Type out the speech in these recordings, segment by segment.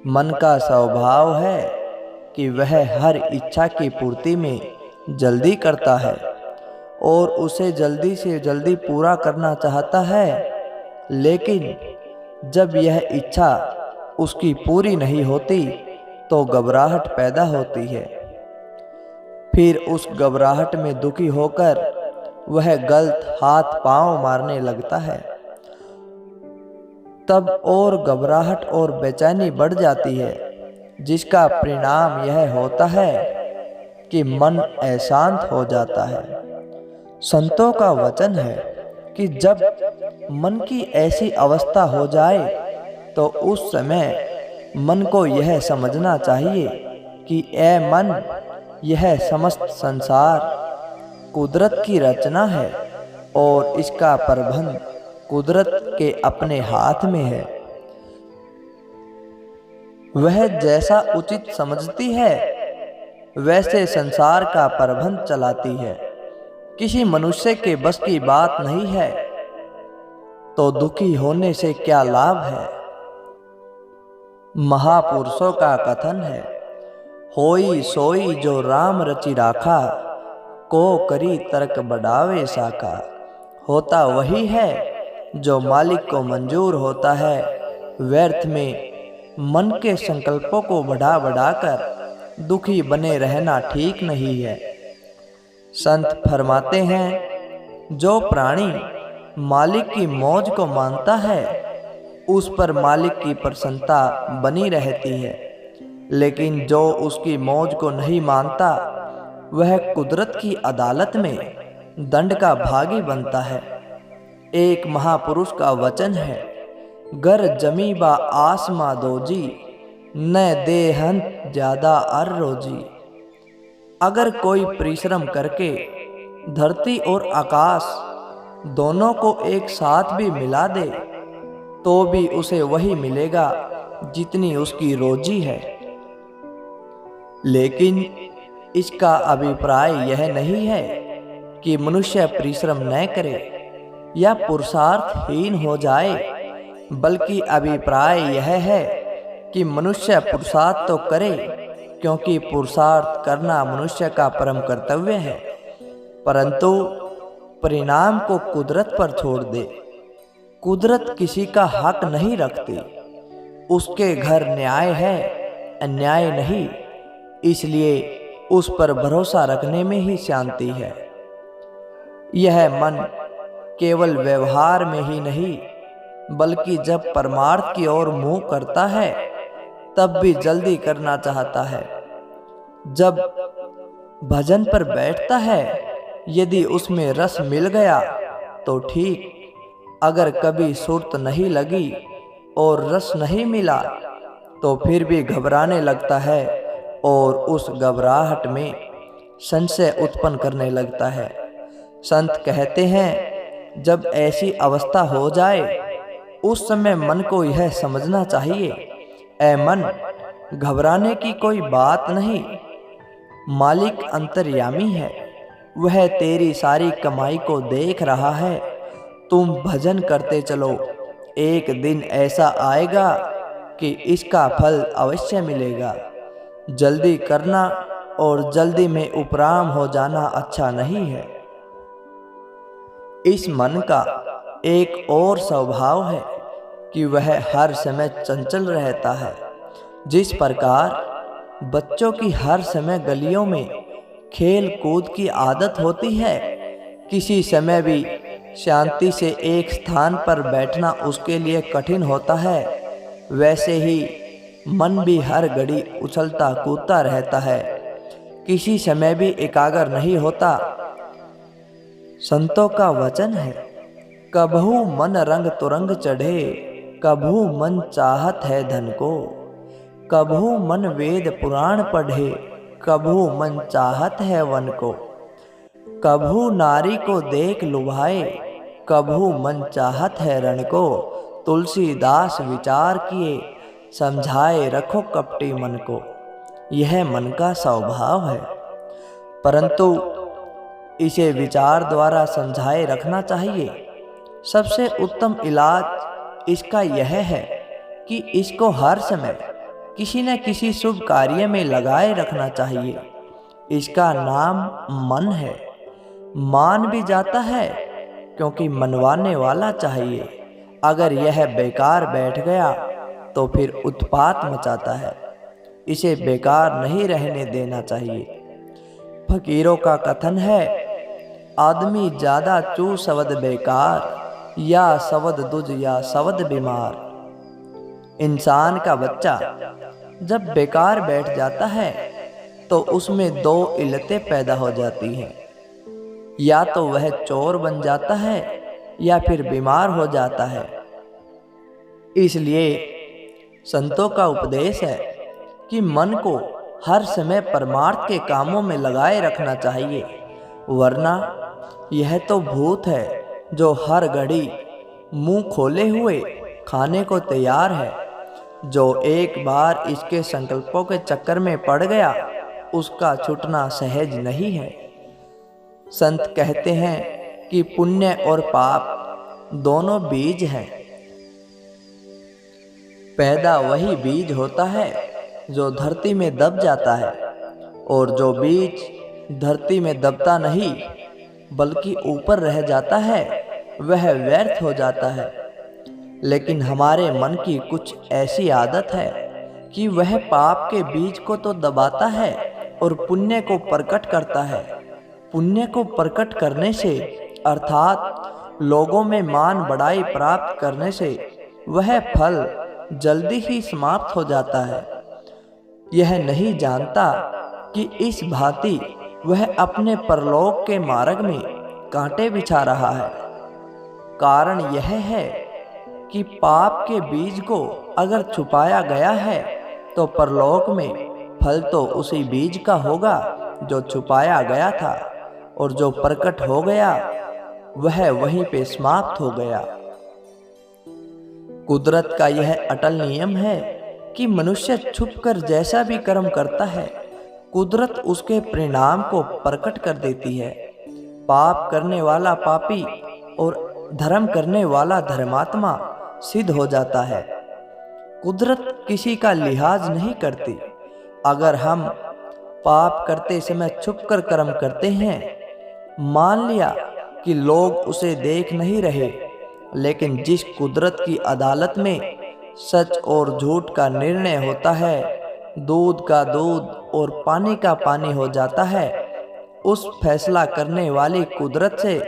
मन का स्वभाव है कि वह हर इच्छा की पूर्ति में जल्दी करता है और उसे जल्दी से जल्दी पूरा करना चाहता है, लेकिन जब यह इच्छा उसकी पूरी नहीं होती तो घबराहट पैदा होती है। फिर उस घबराहट में दुखी होकर वह गलत हाथ पांव मारने लगता है। तब और घबराहट और बेचैनी बढ़ जाती है, जिसका परिणाम यह होता है कि मन अशांत हो जाता है। संतों का वचन है कि जब मन की ऐसी अवस्था हो जाए तो उस समय मन को यह समझना चाहिए कि ऐ मन, यह समस्त संसार कुदरत की रचना है और इसका प्रबंध कुदरत के अपने हाथ में है। वह जैसा उचित समझती है वैसे संसार का प्रबंध चलाती है। किसी मनुष्य के बस की बात नहीं है तो दुखी होने से क्या लाभ है। महापुरुषों का कथन है, होई सोई जो राम रचि राखा, को करी तर्क बढ़ावे शाखा। होता वही है जो मालिक को मंजूर होता है। व्यर्थ में मन के संकल्पों को बढ़ा बढ़ाकर दुखी बने रहना ठीक नहीं है। संत फरमाते हैं, जो प्राणी मालिक की मौज को मानता है उस पर मालिक की प्रसन्नता बनी रहती है, लेकिन जो उसकी मौज को नहीं मानता वह कुदरत की अदालत में दंड का भागी बनता है। एक महापुरुष का वचन है, गर जमी बा आसमा दोजी, न देहंत ज्यादा अर रोजी। अगर कोई परिश्रम करके धरती और आकाश दोनों को एक साथ भी मिला दे तो भी उसे वही मिलेगा जितनी उसकी रोजी है। लेकिन इसका अभिप्राय यह नहीं है कि मनुष्य परिश्रम न करे या पुरुषार्थहीन हो जाए, बल्कि अभिप्राय यह है कि मनुष्य पुरुषार्थ तो करे, क्योंकि पुरुषार्थ करना मनुष्य का परम कर्तव्य है, परंतु परिणाम को कुदरत पर छोड़ दे। कुदरत किसी का हक नहीं रखती, उसके घर न्याय है, अन्याय नहीं। इसलिए उस पर भरोसा रखने में ही शांति है। यह मन केवल व्यवहार में ही नहीं, बल्कि जब परमार्थ की ओर मुंह करता है तब भी जल्दी करना चाहता है। जब भजन पर बैठता है, यदि उसमें रस मिल गया तो ठीक, अगर कभी सुर्त नहीं लगी और रस नहीं मिला तो फिर भी घबराने लगता है और उस घबराहट में संशय उत्पन्न करने लगता है। संत कहते हैं, जब ऐसी अवस्था हो जाए उस समय मन को यह समझना चाहिए, ऐ मन, घबराने की कोई बात नहीं। मालिक अंतर्यामी है, वह तेरी सारी कमाई को देख रहा है। तुम भजन करते चलो, एक दिन ऐसा आएगा कि इसका फल अवश्य मिलेगा। जल्दी करना और जल्दी में उपराम हो जाना अच्छा नहीं है। इस मन का एक और स्वभाव है कि वह हर समय चंचल रहता है। जिस प्रकार बच्चों की हर समय गलियों में खेल कूद की आदत होती है, किसी समय भी शांति से एक स्थान पर बैठना उसके लिए कठिन होता है, वैसे ही मन भी हर घड़ी उछलता कूदता रहता है, किसी समय भी एकाग्र नहीं होता। संतों का वचन है, कबहू मन रंग तुरंग चढ़े, कबहू मन चाहत है धन को। कबहू मन वेद पुराण पढ़े, कबहू मन चाहत है वन को। कबहू नारी को देख लुभाए, कबहू मन चाहत है रण को। तुलसीदास विचार किए, समझाए रखो कपटी मन को। यह मन का स्वभाव है, परंतु इसे विचार द्वारा समझाए रखना चाहिए। सबसे उत्तम इलाज इसका यह है कि इसको हर समय किसी न किसी शुभ कार्य में लगाए रखना चाहिए। इसका नाम मन है। मान भी जाता है क्योंकि मनवाने वाला चाहिए। अगर यह बेकार बैठ गया तो फिर उत्पात मचाता है। इसे बेकार नहीं रहने देना चाहिए। फकीरों का कथन है, आदमी ज्यादा चू सवद बेकार, या सवद दुज या सवद बीमार। इंसान का बच्चा जब बेकार बैठ जाता है तो उसमें दो इल्लतें पैदा हो जाती हैं। या तो वह चोर बन जाता है या फिर बीमार हो जाता है। इसलिए संतों का उपदेश है कि मन को हर समय परमार्थ के कामों में लगाए रखना चाहिए, वरना यह तो भूत है जो हर घड़ी मुंह खोले हुए खाने को तैयार है। जो एक बार इसके संकल्पों के चक्कर में पड़ गया, उसका छूटना सहज नहीं है। संत कहते हैं कि पुण्य और पाप दोनों बीज हैं। पैदा वही बीज होता है जो धरती में दब जाता है, और जो बीज धरती में दबता नहीं बल्कि ऊपर रह जाता है, वह व्यर्थ हो जाता है। लेकिन हमारे मन की कुछ ऐसी आदत है कि वह पाप के बीज को तो दबाता है और पुण्य को प्रकट करता है। पुण्य को प्रकट करने से, अर्थात लोगों में मान बढ़ाई प्राप्त करने से, वह फल जल्दी ही समाप्त हो जाता है। यह नहीं जानता कि इस भांति वह अपने परलोक के मार्ग में कांटे बिछा रहा है। कारण यह है कि पाप के बीज को अगर छुपाया गया है तो परलोक में फल तो उसी बीज का होगा जो छुपाया गया था, और जो प्रकट हो गया वह वहीं पे समाप्त हो गया। कुदरत का यह अटल नियम है कि मनुष्य छुपकर जैसा भी कर्म करता है, कुदरत उसके परिणाम को प्रकट कर देती है। पाप करने वाला पापी और धर्म करने वाला धर्मात्मा सिद्ध हो जाता है। कुदरत किसी का लिहाज नहीं करती। अगर हम पाप करते समय छुपकर कर्म करते हैं, मान लिया कि लोग उसे देख नहीं रहे, लेकिन जिस कुदरत की अदालत में सच और झूठ का निर्णय होता है, दूध का दूध और पानी का पानी हो जाता है, उस फैसला करने वाली कुदरत से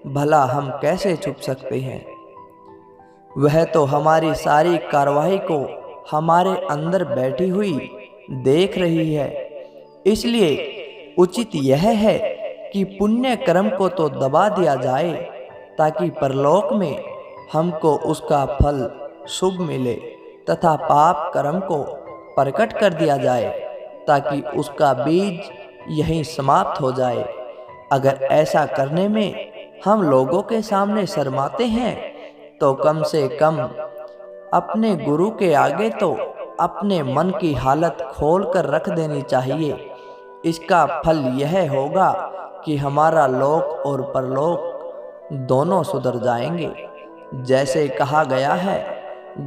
भला हम कैसे छुप सकते हैं। वह तो हमारी सारी कार्रवाई को हमारे अंदर बैठी हुई देख रही है। इसलिए उचित यह है कि पुण्य कर्म को तो दबा दिया जाए, ताकि परलोक में हमको उसका फल शुभ मिले, तथा पाप कर्म को प्रकट कर दिया जाए ताकि उसका बीज यहीं समाप्त हो जाए। अगर ऐसा करने में हम लोगों के सामने शर्माते हैं तो कम से कम अपने गुरु के आगे तो अपने मन की हालत खोल कर रख देनी चाहिए। इसका फल यह होगा कि हमारा लोक और परलोक दोनों सुधर जाएंगे। जैसे कहा गया है,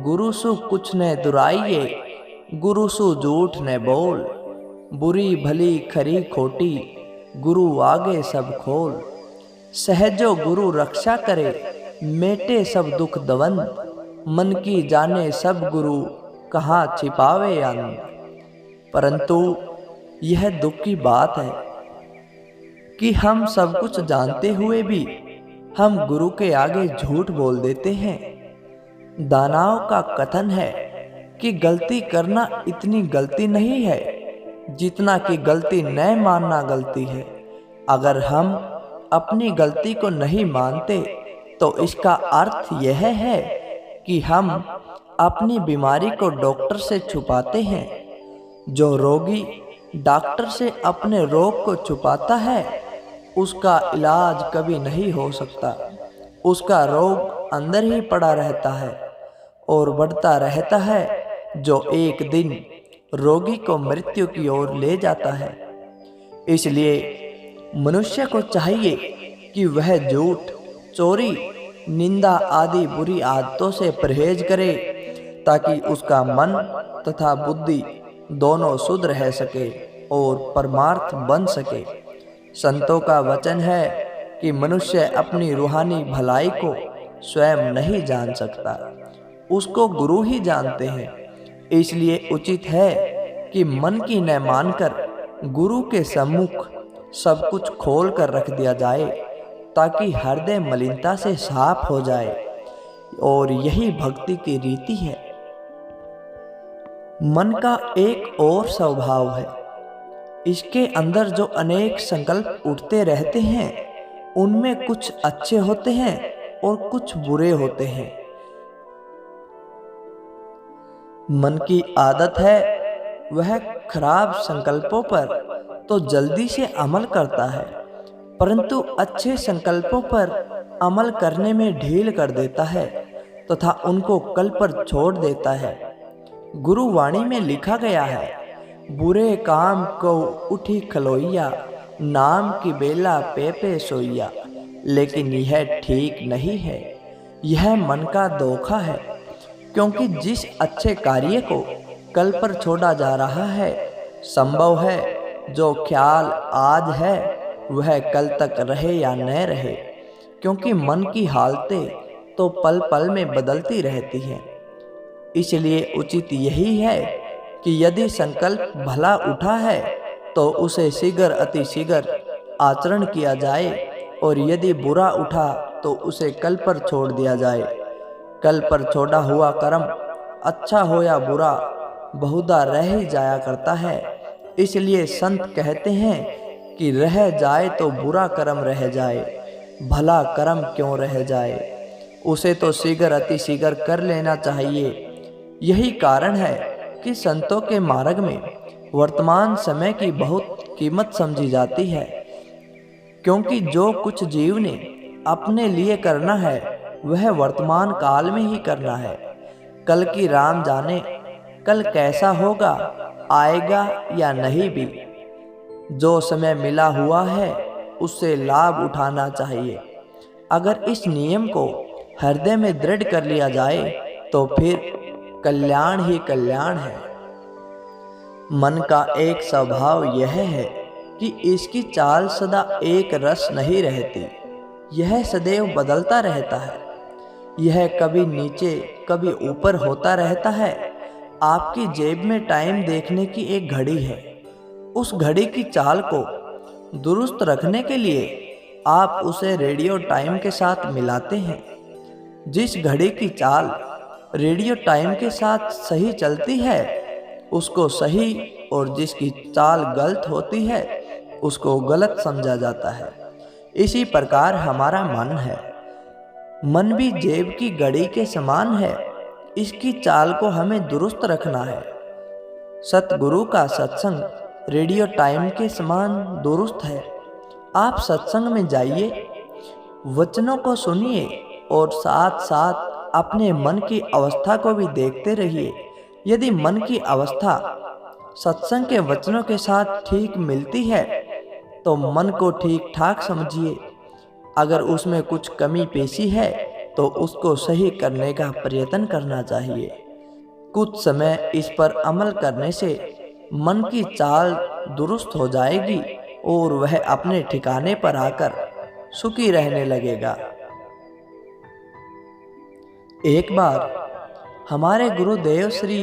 गुरु सु कुछ न दुराइए, गुरु सु झूठ न बोल, बुरी भली खरी खोटी, गुरु आगे सब खोल। सहजो गुरु रक्षा करे, मेटे सब दुख दवंद, मन की जाने सब गुरु, कहाँ छिपावे अंत। परंतु यह दुख की बात है कि हम सब कुछ जानते हुए भी हम गुरु के आगे झूठ बोल देते हैं। दानव का कथन है कि गलती करना इतनी गलती नहीं है जितना कि गलती न मानना गलती है। अगर हम अपनी गलती को नहीं मानते तो इसका अर्थ यह है कि हम अपनी बीमारी को डॉक्टर से छुपाते हैं। जो रोगी डॉक्टर से अपने रोग को छुपाता है, उसका इलाज कभी नहीं हो सकता। उसका रोग अंदर ही पड़ा रहता है और बढ़ता रहता है, जो एक दिन रोगी को मृत्यु की ओर ले जाता है। इसलिए मनुष्य को चाहिए कि वह झूठ, चोरी, निंदा आदि बुरी आदतों से परहेज करे ताकि उसका मन तथा बुद्धि दोनों शुद्ध रह सके और परमार्थ बन सके। संतों का वचन है कि मनुष्य अपनी रूहानी भलाई को स्वयं नहीं जान सकता, उसको गुरु ही जानते हैं। इसलिए उचित है कि मन की न मानकर गुरु के सम्मुख सब कुछ खोल कर रख दिया जाए, ताकि हृदय मलिनता से साफ हो जाए। और यही भक्ति की रीति है। मन का एक और स्वभाव है, इसके अंदर जो अनेक संकल्प उठते रहते हैं, उनमें कुछ अच्छे होते हैं और कुछ बुरे होते हैं। मन की आदत है वह खराब संकल्पों पर तो जल्दी से अमल करता है, परंतु अच्छे संकल्पों पर अमल करने में ढील कर देता है तथा उनको कल पर छोड़ देता है। गुरुवाणी में लिखा गया है, बुरे काम को उठी खलोइया, नाम की बेला पे पे सोइया। लेकिन यह ठीक नहीं है, यह मन का धोखा है, क्योंकि जिस अच्छे कार्य को कल पर छोड़ा जा रहा है, संभव है जो ख्याल आज है वह कल तक रहे या न रहे, क्योंकि मन की हालतें तो पल पल में बदलती रहती हैं। इसलिए उचित यही है कि यदि संकल्प भला उठा है तो उसे शीघ्र अति शीघ्र आचरण किया जाए, और यदि बुरा उठा तो उसे कल पर छोड़ दिया जाए। कल पर छोड़ा हुआ कर्म अच्छा हो या बुरा बहुधा रह ही जाया करता है। इसलिए संत कहते हैं कि रह जाए तो बुरा कर्म रह जाए, भला कर्म क्यों रह जाए, उसे तो शीघ्र अति शीघ्र कर लेना चाहिए। यही कारण है कि संतों के मार्ग में वर्तमान समय की बहुत कीमत समझी जाती है, क्योंकि जो कुछ जीव ने अपने लिए करना है वह वर्तमान काल में ही करना है। कल की राम जाने, कल कैसा होगा, आएगा या नहीं भी। जो समय मिला हुआ है उससे लाभ उठाना चाहिए। अगर इस नियम को हृदय में दृढ़ कर लिया जाए तो फिर कल्याण ही कल्याण है। मन का एक स्वभाव यह है कि इसकी चाल सदा एक रस नहीं रहती, यह सदैव बदलता रहता है। यह कभी नीचे कभी ऊपर होता रहता है। आपकी जेब में टाइम देखने की एक घड़ी है, उस घड़ी की चाल को दुरुस्त रखने के लिए आप उसे रेडियो टाइम के साथ मिलाते हैं। जिस घड़ी की चाल रेडियो टाइम के साथ सही चलती है उसको सही, और जिसकी चाल गलत होती है उसको गलत समझा जाता है। इसी प्रकार हमारा मन है। मन भी जेब की घड़ी के समान है, इसकी चाल को हमें दुरुस्त रखना है। सतगुरु का सत्संग रेडियो टाइम के समान दुरुस्त है। आप सत्संग में जाइए, वचनों को सुनिए और साथ साथ अपने मन की अवस्था को भी देखते रहिए। यदि मन की अवस्था सत्संग के वचनों के साथ ठीक मिलती है तो मन को ठीक ठाक समझिए। अगर उसमें कुछ कमी पेशी है तो उसको सही करने का प्रयत्न करना चाहिए। कुछ समय इस पर अमल करने से मन की चाल दुरुस्त हो जाएगी और वह अपने ठिकाने पर आकर सुखी रहने लगेगा। एक बार हमारे गुरुदेव श्री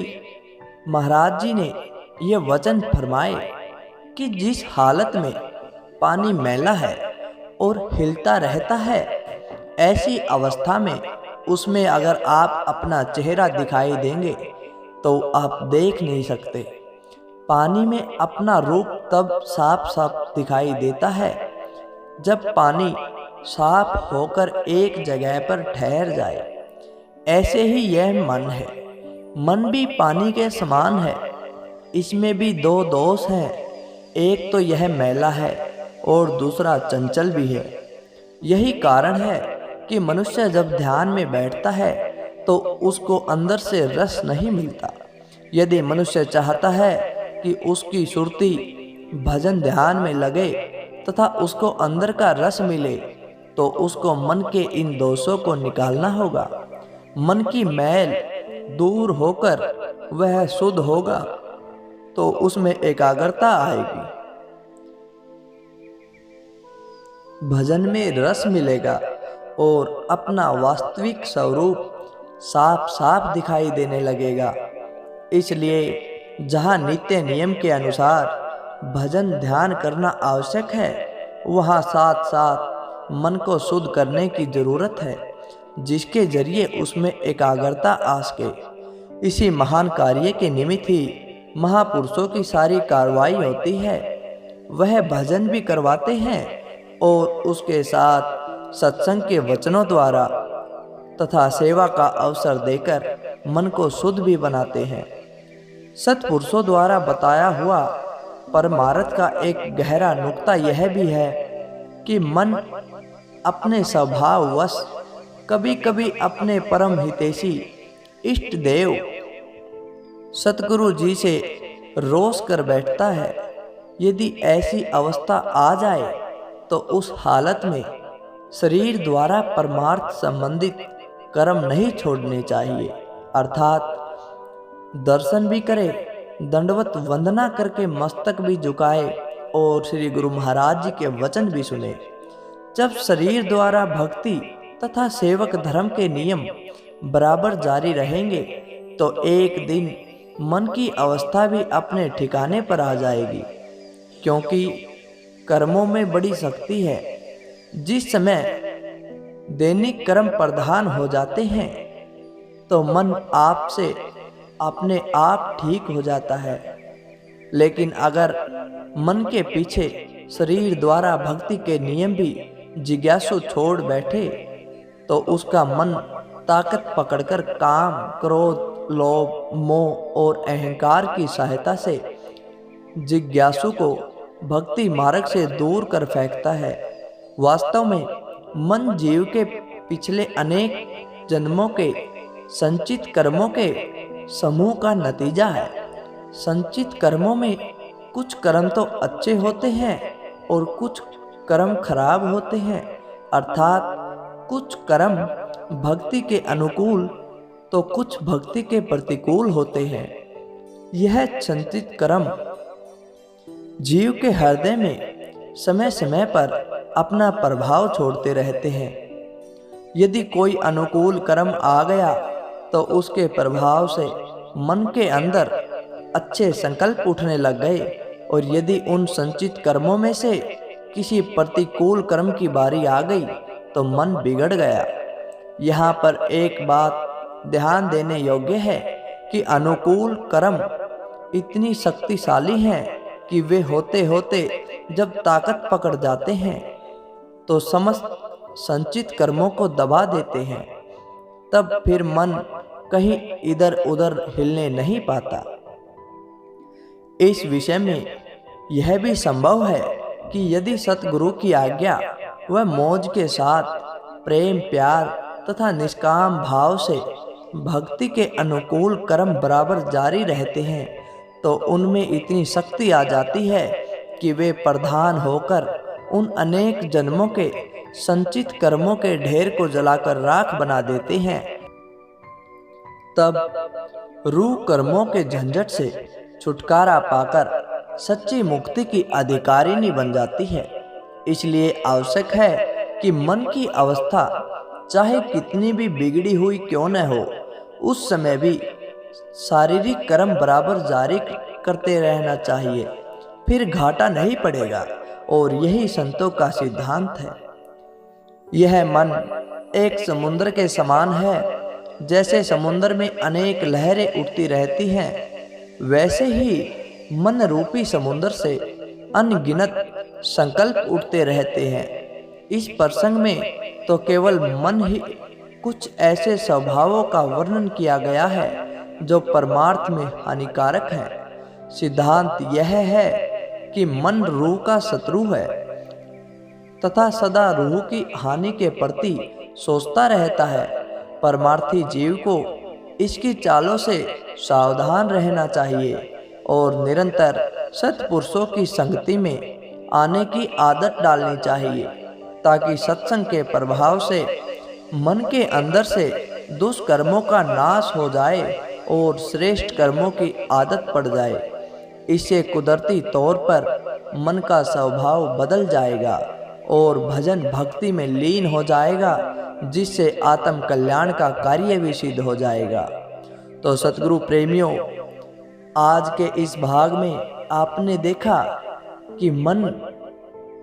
महाराज जी ने ये वचन फरमाए कि जिस हालत में पानी मैला है और हिलता रहता है, ऐसी अवस्था में उसमें अगर आप अपना चेहरा दिखाई देंगे तो आप देख नहीं सकते। पानी में अपना रूप तब साफ साफ दिखाई देता है जब पानी साफ होकर एक जगह पर ठहर जाए। ऐसे ही यह मन है। मन भी पानी के समान है, इसमें भी दो दोष हैं। एक तो यह मैला है और दूसरा चंचल भी है। यही कारण है कि मनुष्य जब ध्यान में बैठता है तो उसको अंदर से रस नहीं मिलता। यदि मनुष्य चाहता है कि उसकी सुरती भजन ध्यान में लगे तथा उसको अंदर का रस मिले, तो उसको मन के इन दोषों को निकालना होगा। मन की मैल दूर होकर वह शुद्ध होगा तो उसमें एकाग्रता आएगी। भजन में रस मिलेगा और अपना वास्तविक स्वरूप साफ साफ दिखाई देने लगेगा। इसलिए जहाँ नित्य नियम के अनुसार भजन ध्यान करना आवश्यक है, वहाँ साथ साथ मन को शुद्ध करने की जरूरत है, जिसके जरिए उसमें एकाग्रता आ सके। इसी महान कार्य के निमित्त ही महापुरुषों की सारी कार्रवाई होती है। वह भजन भी करवाते हैं और उसके साथ सत्संग के वचनों द्वारा तथा सेवा का अवसर देकर मन को शुद्ध भी बनाते हैं। सत्पुरुषों द्वारा बताया हुआ परमार्थ का एक गहरा नुक्ता यह भी है कि मन अपने स्वभाववश कभी कभी अपने परम हितैषी इष्ट देव सतगुरु जी से रोष कर बैठता है। यदि ऐसी अवस्था आ जाए तो उस हालत में शरीर द्वारा परमार्थ संबंधित कर्म नहीं छोड़ने चाहिए, अर्थात दर्शन भी करे, दंडवत वंदना करके मस्तक भी झुकाए और श्री गुरु महाराज जी के वचन भी सुने। जब शरीर द्वारा भक्ति तथा सेवक धर्म के नियम बराबर जारी रहेंगे तो एक दिन मन की अवस्था भी अपने ठिकाने पर आ जाएगी, क्योंकि कर्मों में बड़ी शक्ति है। जिस समय दैनिक कर्म प्रधान हो जाते हैं तो मन आपसे अपने आप ठीक हो जाता है। लेकिन अगर मन के पीछे शरीर द्वारा भक्ति के नियम भी जिज्ञासु छोड़ बैठे तो उसका मन ताकत पकड़कर काम, क्रोध, लोभ, मोह और अहंकार की सहायता से जिज्ञासु को भक्ति मार्ग से दूर कर फेंकता है। वास्तव में मन जीव के पिछले अनेक जन्मों के संचित कर्मों के समूह का नतीजा है। संचित कर्मों में कुछ कर्म तो अच्छे होते हैं और कुछ कर्म खराब होते हैं, अर्थात कुछ कर्म भक्ति के अनुकूल तो कुछ भक्ति के प्रतिकूल होते हैं। यह संचित कर्म जीव के हृदय में समय समय पर अपना प्रभाव छोड़ते रहते हैं। यदि कोई अनुकूल कर्म आ गया तो उसके प्रभाव से मन के अंदर अच्छे संकल्प उठने लग गए, और यदि उन संचित कर्मों में से किसी प्रतिकूल कर्म की बारी आ गई तो मन बिगड़ गया। यहाँ पर एक बात ध्यान देने योग्य है कि अनुकूल कर्म इतनी शक्तिशाली हैं कि वे होते होते जब ताकत पकड़ जाते हैं तो समस्त संचित कर्मों को दबा देते हैं। तब फिर मन कहीं इधर उधर हिलने नहीं पाता। इस विषय में यह भी संभव है कि यदि सतगुरु की आज्ञा व मौज के साथ प्रेम, प्यार तथा निष्काम भाव से भक्ति के अनुकूल कर्म बराबर जारी रहते हैं तो उनमें इतनी शक्ति आ जाती है कि वे प्रधान होकर उन अनेक जन्मों के संचित कर्मों के ढेर को जलाकर राख बना देते हैं। तब रूह कर्मों के झंझट से छुटकारा पाकर सच्ची मुक्ति की अधिकारिणी बन जाती है। इसलिए आवश्यक है कि मन की अवस्था चाहे कितनी भी बिगड़ी हुई क्यों न हो, उस समय भी शारीरिक कर्म बराबर जारी करते रहना चाहिए, फिर घाटा नहीं पड़ेगा। और यही संतों का सिद्धांत है। यह मन एक समुद्र के समान है। जैसे समुद्र में अनेक लहरें उठती रहती हैं, वैसे ही मन रूपी समुद्र से अनगिनत संकल्प उठते रहते हैं। इस प्रसंग में तो केवल मन ही कुछ ऐसे स्वभावों का वर्णन किया गया है जो परमार्थ में हानिकारक है। सिद्धांत यह है कि मन रूह का शत्रु है तथा सदा रूह की हानि के प्रति सोचता रहता है। परमार्थी जीव को इसकी चालों से सावधान रहना चाहिए और निरंतर सत्पुरुषों की संगति में आने की आदत डालनी चाहिए, ताकि सत्संग के प्रभाव से मन के अंदर से दुष्कर्मों का नाश हो जाए और श्रेष्ठ कर्मों की आदत पड़ जाए। इससे कुदरती तौर पर मन का स्वभाव बदल जाएगा और भजन भक्ति में लीन हो जाएगा, जिससे आत्म कल्याण का कार्य भी सिद्ध हो जाएगा। तो सतगुरु प्रेमियों, आज के इस भाग में आपने देखा कि मन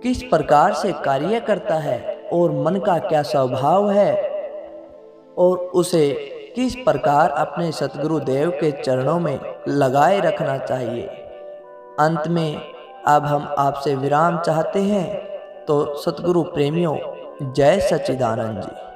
किस प्रकार से कार्य करता है और मन का क्या स्वभाव है और उसे किस प्रकार अपने सतगुरु देव के चरणों में लगाए रखना चाहिए। अंत में अब हम आपसे विराम चाहते हैं। तो सतगुरु प्रेमियों, जय सच्चिदानंद जी।